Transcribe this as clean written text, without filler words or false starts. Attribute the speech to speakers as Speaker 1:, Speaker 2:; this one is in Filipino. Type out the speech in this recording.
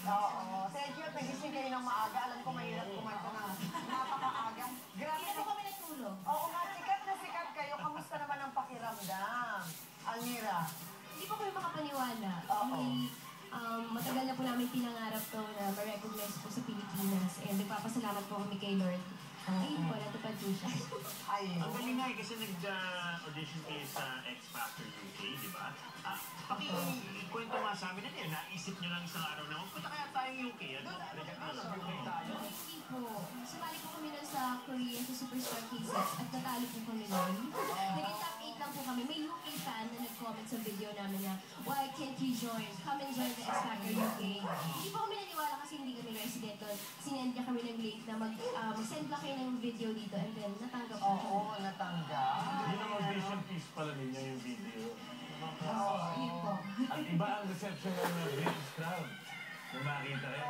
Speaker 1: Oo. Thank you. Nagising kayo ng maaga. Alam ko mahirap kumanta na napakaaga. Grabe.
Speaker 2: Hindi na po kami nagtulog.
Speaker 1: Oo nga, sikat na sikat kayo. Kamusta naman ang pakiramdam? Almira.
Speaker 2: Hindi po kami makapaniwala.
Speaker 1: Oo.
Speaker 2: Dahil matagal na po namin pinangarap to na ma-recognize po sa Pilipinas. And nagpapasalamat po kami kay Lord. Ayun po, natupad po siya.
Speaker 1: Ay.
Speaker 3: Ang galing nga kasi nag-audition kayo sa X Factor UK, di ba? Pakikwento nga sa amin na yun, naisip nyo lang isang araw na magpunta kaya tayong UK.
Speaker 2: Hindi po. Sumali po kami nun sa Korea sa Superstar K6 at natalo po kami nun. Naging top 8 lang po kami. May UK fan na nag-comment sa video namin na, why can't you join? Come and join the X Factor UK. Hindi po kami naniwala kasi hindi kami resident doon. Sinend niya kami ng link na mag-send lang kayo ng video dito and then natanggap po.
Speaker 1: Oo, natanggap.
Speaker 4: Yun ang audition piece pala ninyo yung video.
Speaker 2: Yun po.
Speaker 4: At iba ang reception ng British crowd. Kung makita kayo,